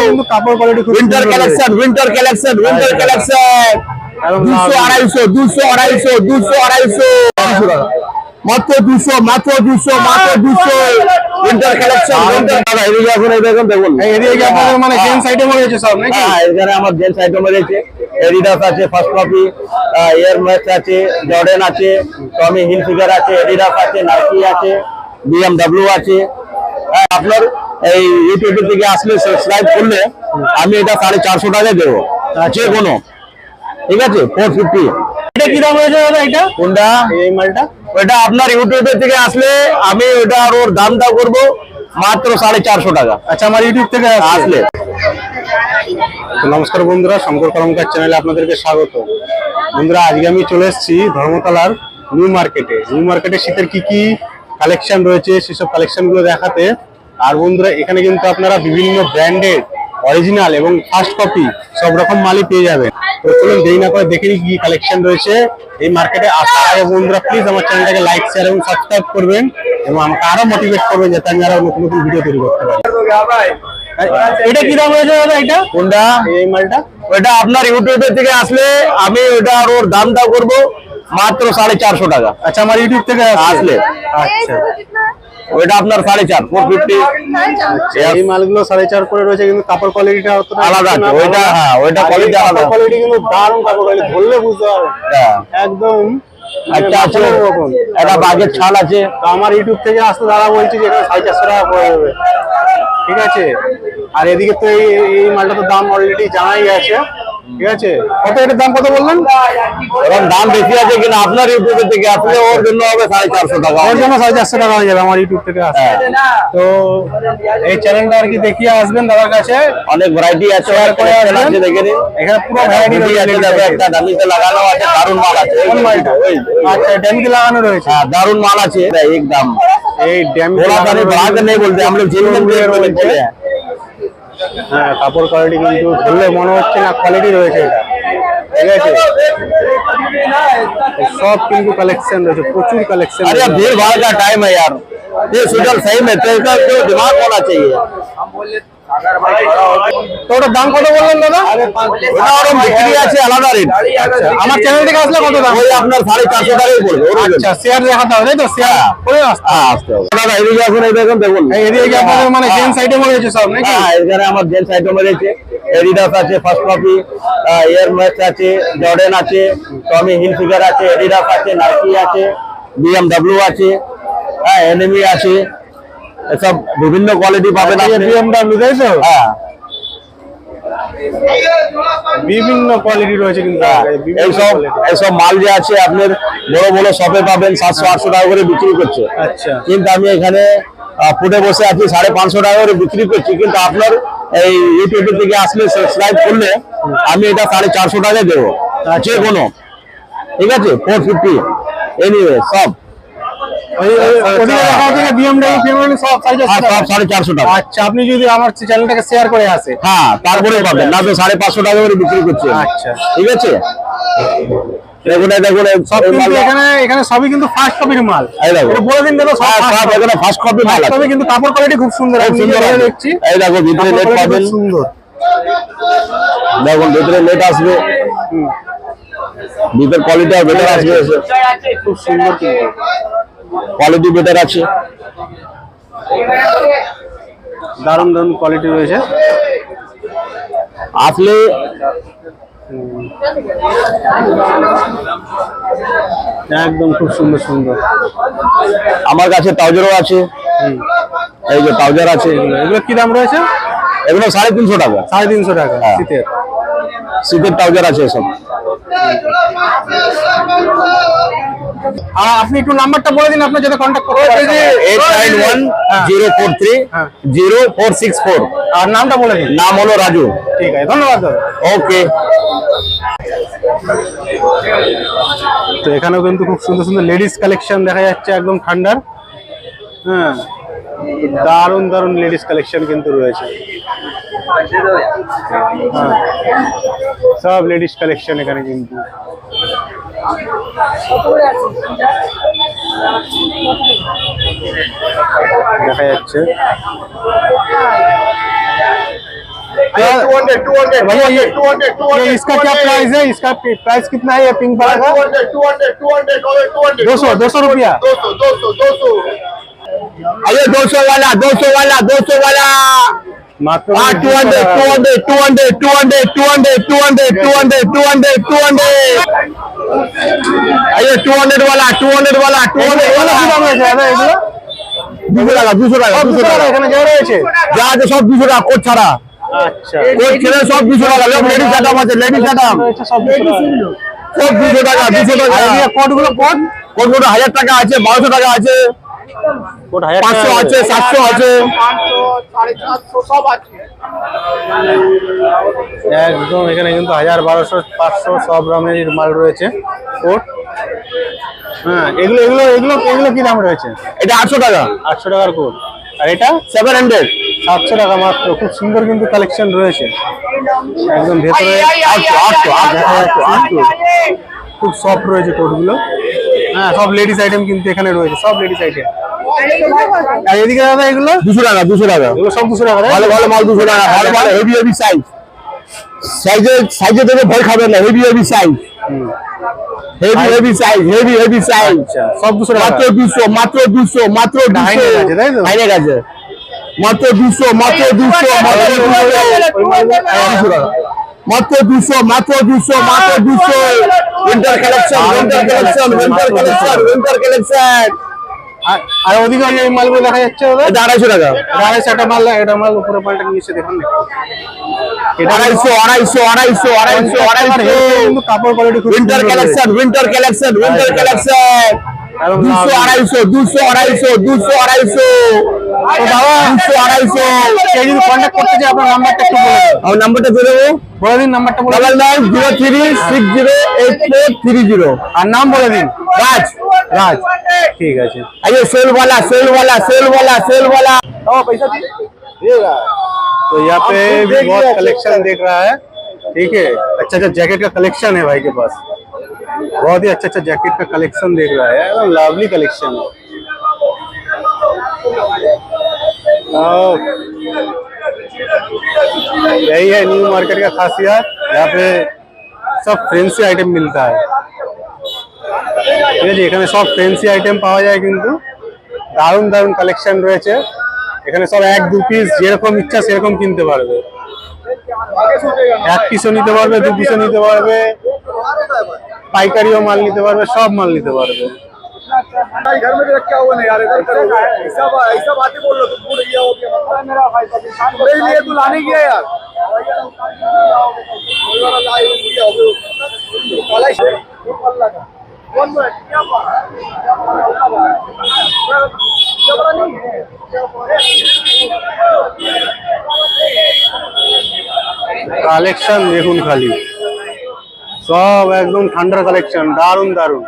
কিন্তু কাপড় কোয়ালিটি খুব উইন্টার কালেকশন 200 250 মাত্র 200 উইন্টার কালেকশন দাদা এদিকে এখন এই দেখুন এদিকে আপনাদের মানে জেন্টস আইটেম রয়েছে সব নাকি? হ্যাঁ এখানে আমার জেন্টস আইটেম রয়েছে, এডিডাস আছে, ফার্স্ট কপি, এয়ার ম্যাক্স আছে, জর্ডেন আছে, টমি হিলফিগার আছে, এডিডাস আছে, নাইকি আছে, BMW আছে। আপনার এই ইউটিউব থেকে আসলে সাবস্ক্রাইব করলে আমি এটা 450 টাকায় দেবো, যে কোনো, ঠিক আছে 450। এটা কি দাম রয়েছে দাদা? এটা কোনটা? এই মালটা ওটা আপনার ইউটিউব থেকে আসলে আমি ওটা আর ওর দামটা করবো মাত্র 450 টাকা। আচ্ছা, আমার ইউটিউব থেকে আসলে। নমস্কার বন্ধুরা, শঙ্কর কলমকার চ্যানেলে আপনাদেরকে স্বাগত। বন্ধুরা, আজকে আমি চলে এসেছি ধর্মতলার নিউ মার্কেটে শীতের কি কি কালেকশন রয়েছে সেসব কালেকশন গুলো দেখাতে। আর বন্ধুরা, এখানে কিন্তু আপনারা বিভিন্ন ব্র্যান্ডের অরিজিনাল এবং ফার্স্ট কপি সব রকম মালই পেয়ে যাবেন। তো চলুন দেরি না করে দেখে নিই কি কালেকশন রয়েছে এই মার্কেটে। আসার আগে বন্ধুরা প্লিজ আমার চ্যানেলটাকে লাইক, শেয়ার এবং সাবস্ক্রাইব করবেন এবং আমাকে আরো মোটিভেট করবেন যাতে আমি আরো নতুন নতুন ভিডিও তৈরি করতে পারি। এটা কি দাম রয়েছে দাদা? এটা কোনটা? এই মালটা ওটা আপনার ইউটিউব থেকে আসলে আমি ওটা আর ওর দামটা করবো মাত্র 450 টাকা। আচ্ছা, আমার ইউটিউব থেকে আসলে। আচ্ছা, ওইটা আপনার 450 এই মালগুলো 4.5 করে রয়েছে, কিন্তু কাপড় কোয়ালিটিটা আলাদা আছে। ওইটা হ্যাঁ, ওইটা কোয়ালিটি আলাদা, কোয়ালিটি কিন্তু দারুণ কাপড় কোয়ালিটি, ধরলে বুঝতে পারবেন একদম একটা আছে, একটা বাগের ছাল আছে। তো আমার ইউটিউব থেকে আসতে দাদা বলছি যে এখানে 450 টাকা পড়ে যাবে, ঠিক আছে। আর এদিকে তো এই মালটা তো দাম অলরেডি জানাই আছে, ঠিক আছে। কত এটার দাম কত বললেন? এখন দাম বেশি আছে কিনা আপনার ইউটিউব থেকে আসলে ওর জন্য হবে 450 টাকা, ওর জন্য 450 টাকা হয়ে যাবে আমার ইউটিউব থেকে আসলে। তো এই চ্যানেলটা আর কি দেখিয়ে আসবেন দাদার কাছে, অনেক ভ্যারাইটি আছে, শেয়ার করে আসবেন। দেখে নিন এখানে পুরো ভ্যারাইটি আছে, একটা ডামিতে লাগানো আছে, দারুন মাল আছে। আচ্ছা, ড্যামিতে লাগানো রয়েছে, হ্যাঁ দারুন মাল আছে একদম। এই ড্যামিতে লাগানো ভাগ নেই বলতে আমরা জিনিস বলতে। হ্যাঁ, কাপড় কোয়ালিটি কিন্তু ধরলে মনে হচ্ছে না কোয়ালিটি রয়েছে এটা, ঠিক আছে। সব কিন্তু কালেকশন রয়েছে, প্রচুর কালেকশন। अरे भीड़ भाड़ का टाइम है यार, ये सुजल सही में पैसा तो दिमाग होना चाहिए। তো ওটার দাম কত বললেন দাদা? ওটা ওরকম বিক্রি আছে আলাদা রেট। আচ্ছা, আমার চ্যানেল থেকে আসলে কত দাম? ওই আপনার 450 টাকাই পড়বে। আচ্ছা, শেয়ার দেখাতে হবে তাই তো? শেয়ার করে আসতে হবে দাদা। এদিকে এখন এই দেখুন এদিকে আপনাদের মানে জেন্টস আইটেম রয়েছে সব নাকি? হ্যাঁ, এখানে আমার জেন্টস আইটেম রয়েছে, এডিডাস আছে, ফার্স্ট কপি, এয়ার ম্যাক্স আছে, জর্ডেন আছে, টমি হিলফিগার আছে, এডিডাস আছে, নাইকি আছে, BMW আছে, হ্যাঁ এনিমি আছে, এসব বিভিন্ন কোয়ালিটি পাবেন আপনি। BMW তাই তো? হ্যাঁ, বিভিন্ন কোয়ালিটি রয়েছে কিন্তু এইসব মাল যে আছে আপনার বড় বড় শপে পাবেন 700-800 টাকা করে বিক্রি করছে। আচ্ছা, কিন্তু আমি এখানে ফুটে বসে আছি 550 টাকা করে বিক্রি করছি। কিন্তু আপনার এই ইউটিউব থেকে আসলে সাবস্ক্রাইব করলে আমি এটা 450 টাকায় দেবো, যে কোনো, ঠিক আছে 450 এনিওয়ে সব। BMW সব 450 টাকা। আচ্ছা, আপনি যদি আমার চ্যানেলটাকে শেয়ার করে আসে, হ্যাঁ তারপরে পাবেন, না তো 550 টাকা করে বিক্রি করছে। আচ্ছা, ঠিক আছে। দেখুন সব কিন্তু এখানে সবই কিন্তু ফার্স্ট কপির মাল। এটা বলে দিন দাদা, সব এখানে ফার্স্ট কপি মাল আছে, তবে কিন্তু কাপড় কোয়ালিটি খুব সুন্দর, আমি দেখছি। এই দেখো ভিতরে নেট পাবেন, সুন্দর। দেখুন ভিতরে নেট আসবে, ভিতর কোয়ালিটি বেটার আসবে, খুব সুন্দর কিন্তু কোয়ালিটি বেটার আছে, দারুণ দারুণ কোয়ালিটি রয়েছে আসলে। একদম খুব সুন্দর সুন্দর। আমার কাছে ট্রাউজারও আছে, এই যে ট্রাউজার আছে। এগুলো কি দাম রয়েছে? এগুলো 350 টাকা। 350 টাকা শীতের ট্রাউজার আছে সব। আপনি একটু নাম্বারটা বলে দিন, আপনার যাতে কন্ট্যাক্ট করতে পারেন। 8910430464। আর নামটা বলে দিন। নাম হলো রাজু। ঠিক আছে, ধন্যবাদ দাদা। ওকে। তো এখানেও কিন্তু খুব সুন্দর সুন্দর লেডিস কালেকশন দেখা যাচ্ছে, একদম ঠান্ডার। হ্যাঁ, দারুণ দারুণ লেডিস কালেকশন কিন্তু রয়েছে। সব লেডিস কালেকশন এখানে কিন্তু। দেখা যাচ্ছে भैया ये इसका क्या प्राइस है? इसका प्राइस कितना है ये पिंक वाला का? 200 रुपया। अरे 200 वाला 200 वाला 200 वाला मात्र 200 अरे 200 वाला 200 वाला 200 এগুলো কি দাম রয়েছে দাদা এগুলো? 200 টাকা 200 টাকা 200 টাকা এখানে যা রয়েছে। যা আছে সব 200 টাকা কোট ছাড়া আচ্ছা কোট ছেড়ে সব 200 টাকা লেডিস আইটেম আছে লেডিস আইটেম রয়েছে সব 200 টাকা। সব 200 টাকা 200 টাকা আর এই কোডগুলো কোড কোট 1000 টাকা আছে 1200 টাকা আছে কোড 1000 টাকা 500 আছে 700 আছে একদম এখানে কিন্তু 1000 1200 500 সব রকমের মাল রয়েছে কোড। হ্যাঁ এগুলো এগুলো এগুলো এগুলো কি দাম রয়েছে? এটা 800 টাকা 800 টাকার কোড। আর এটা 700 700 টাকা মাত্র। খুব সুন্দর কিন্তু কালেকশন রয়েছে একদম ভেতরে 800 খুব সফট রয়েছে কোটগুলো। হ্যাঁ সব লেডিস আইটেম কিন্তু এখানে রয়েছে সব লেডিস আইটেম। আর এদিকে দাদা এগুলো 200 টাকা 200 টাকা এগুলো সব 200 টাকা। ভালো ভালো মাল 200 টাকা ভালো ভালো হেভি হেভি সাইজ সাইজে দেখে ভয় খাবেন না heavy heavy size heavy heavy size heavy heavy size আচ্ছা সব 200 টাকা। মাত্র 200 মাত্র 200 মাত্র 200 হাইনেক আছে, তাই তো? হাইনেক আছে মাত্র 200 মাত্র 200 মাত্র 200 মাত্র 200 মাত্র 200 মাত্র 200 winter collection winter collection winter collection winter collection আর ওদিকে এই মালগুলো দেখা যাচ্ছে দাদা এটা 250 টাকা 250 একটা মাল এটা মাল উপরে মালটা নিয়ে এসে দেখুন না। এটা 250 কিন্তু কাপড় কোয়ালিটি খুব winter collection winter collection winter collection 200 250 200 তো দাদা 200 কেউ যদি কন্ট্যাক্ট করতে চায় আপনার নাম্বারটা একটু বলে দিন। আমার নাম্বারটা দিয়ে দেবো বলে দিন নাম্বারটা বলে দিন। 9903608430 আর নাম বলে দিন। राज राज ठीक है। आइए सेल वाला सेल वाला सेल वाला सेल वाला पैसा तो यहाँ पे भी बहुत कलेक्शन देख रहा है। ठीक है अच्छा अच्छा जैकेट का कलेक्शन है भाई के पास। बहुत ही अच्छा अच्छा जैकेट का कलेक्शन देख रहा है एकदम लवली कलेक्शन है। यही है न्यू मार्केट का खासियत। यहाँ पे सब फैंसी आइटम मिलता है। ঠিক আছে এখানে সব ফ্যান্সি আইটেম পাওয়া যায় কিন্তু দারুণ দারুণ কালেকশন রয়েছে এখানে। সব 1-2 পিস যেরকম ইচ্ছা সেরকম কিনতে পারবে। 1 পিসও নিতে পারবে 2 পিসও নিতে পারবে পাইকারিও মাল নিতে পারবে সব মাল নিতে পারবে। घर में रखा हुआ नहीं यार इधर करो ऐसा बातें बोल रहे हो तुम भूल गया हो गया मेरा भाई मेरे लिए तू लाने गया यार কালেকশন দেখুন খালি সব একদম ঠান্ডার কালেকশন দারুণ দারুণ।